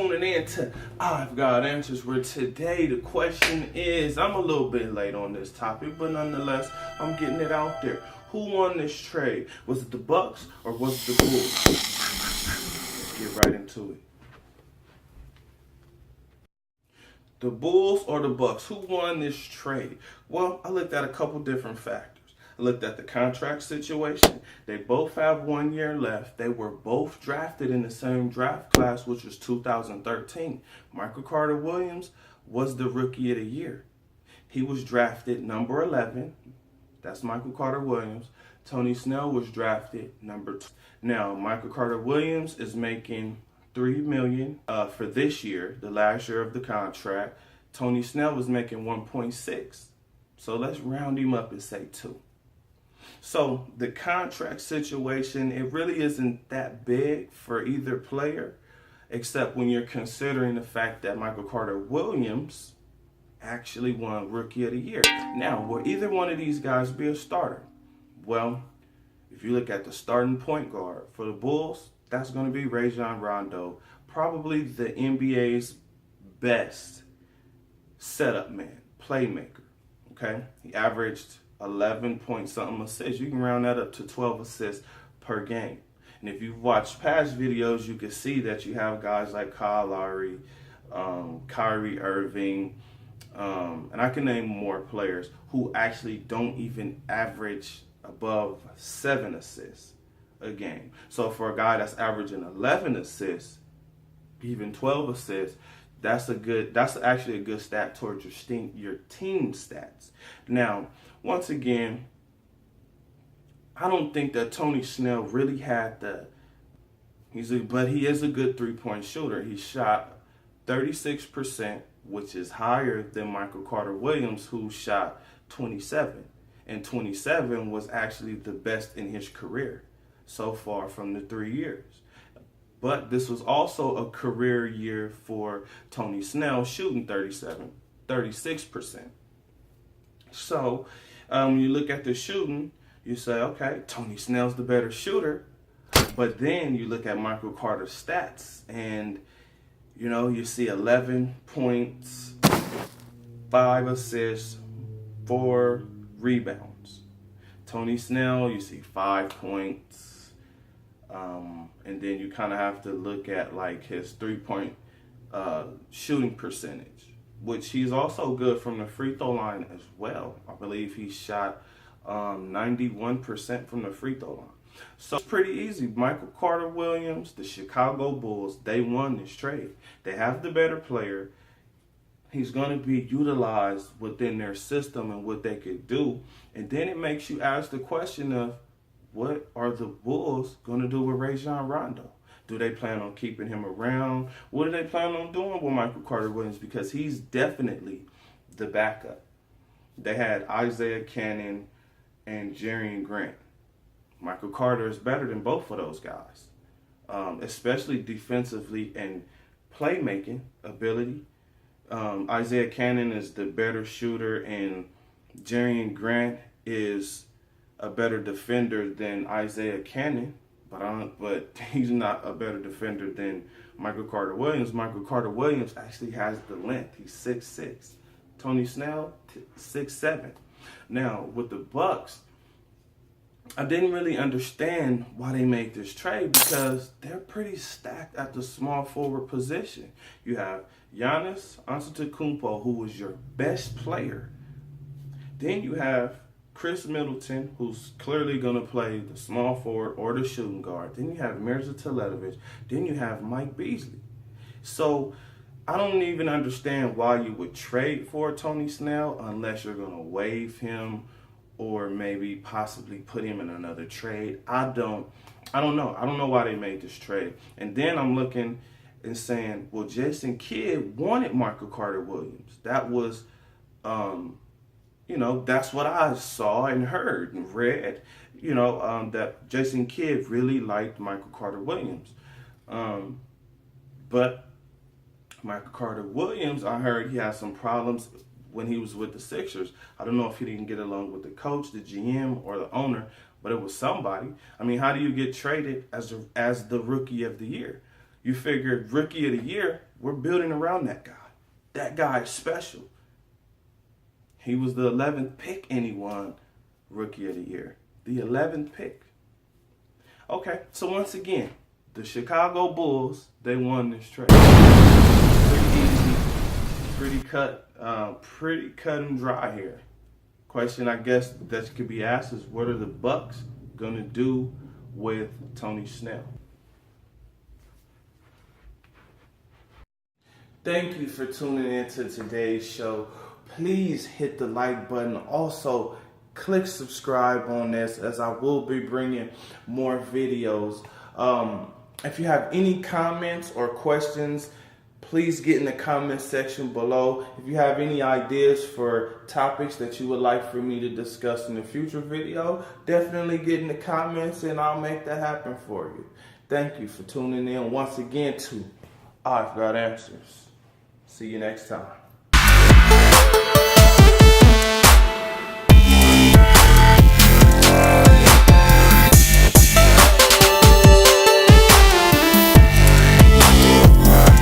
tuning in to I've Got Answers, where today the question is, I'm a little bit late on this topic, but nonetheless, I'm getting it out there. Who won this trade? Was it the Bucks or was it the Bulls? Let's get right into it. The Bulls or the Bucks? Who won this trade? Well, I looked at a couple different factors. I looked at the contract situation. They both have 1 year left. They were both drafted in the same draft class, which was 2013. Michael Carter Williams was the Rookie of the Year. He was drafted number 11. That's Michael Carter Williams. Tony Snell was drafted number 2. Now, Michael Carter Williams is making $3 million for this year, the last year of the contract. Tony Snell was making 1.6. So let's round him up and say 2. So the contract situation, it really isn't that big for either player, except when you're considering the fact that Michael Carter Williams actually won Rookie of the Year. Now, will either one of these guys be a starter? Well, if you look at the starting point guard for the Bulls, that's going to be Rajon Rondo, probably the NBA's best setup man, playmaker. Okay, he averaged 11 point something assists. You can round that up to 12 assists per game. And if you've watched past videos, you can see that you have guys like Kyle Lowry, Kyrie Irving, and I can name more players who actually don't even average above 7 assists a game. So for a guy that's averaging 11 assists, even 12 assists, that's actually a good stat towards your team stats. Now, once again, I don't think that Tony Snell really had but he is a good 3-point shooter. He shot 36%, which is higher than Michael Carter Williams, who shot 27. And 27 was actually the best in his career so far from the 3 years. But this was also a career year for Tony Snell, shooting 36%. So you look at the shooting, you say, okay, Tony Snell's the better shooter. But then you look at Michael Carter's stats, and you see 11 points, 5 assists, 4 rebounds. Tony Snell, you see 5 points. And then you kind of have to look at like his 3-point shooting percentage, which he's also good from the free throw line as well. I believe he shot 91% from the free throw line. So it's pretty easy. Michael Carter Williams, the Chicago Bulls, they won this trade. They have the better player. He's going to be utilized within their system and what they could do. And then it makes you ask the question of, what are the Bulls going to do with Rajon Rondo? Do they plan on keeping him around? What do they plan on doing with Michael Carter Williams? Because he's definitely the backup. They had Isaiah Cannon and Jerry Grant. Michael Carter is better than both of those guys, especially defensively and playmaking ability. Isaiah Cannon is the better shooter, and Jerry Grant is a better defender than Isaiah Cannon, but he's not a better defender than Michael Carter Williams. Michael Carter Williams actually has the length. He's 6'6". Tony Snell, 6'7". Now, with the Bucks, I didn't really understand why they made this trade, because they're pretty stacked at the small forward position. You have Giannis Antetokounmpo, who was your best player. Then you have Chris Middleton, who's clearly going to play the small forward or the shooting guard. Then you have Mirza Teletovic. Then you have Mike Beasley. So I don't even understand why you would trade for Tony Snell unless you're going to waive him or maybe possibly put him in another trade. I don't know. I don't know why they made this trade. And then I'm looking and saying, well, Jason Kidd wanted Michael Carter Williams. That was that's what I saw and heard and read, that Jason Kidd really liked Michael Carter Williams. But Michael Carter Williams, I heard he had some problems when he was with the Sixers. I don't know if he didn't get along with the coach, the GM, or the owner, but it was somebody. I mean, how do you get traded as the Rookie of the Year? You figured Rookie of the Year, We're building around that guy. That guy is special. He was the 11th pick and he won Rookie of the Year. The 11th pick. Okay, so once again, the Chicago Bulls, they won this trade. Pretty easy, pretty cut and dry here. Question I guess that could be asked is, what are the Bucks gonna do with Tony Snell? Thank you for tuning in to today's show. Please hit the like button. Also, click subscribe on this, as I will be bringing more videos. If you have any comments or questions, please get in the comment section below. If you have any ideas for topics that you would like for me to discuss in a future video, definitely get in the comments and I'll make that happen for you. Thank you for tuning in once again to I've Got Answers. See you next time.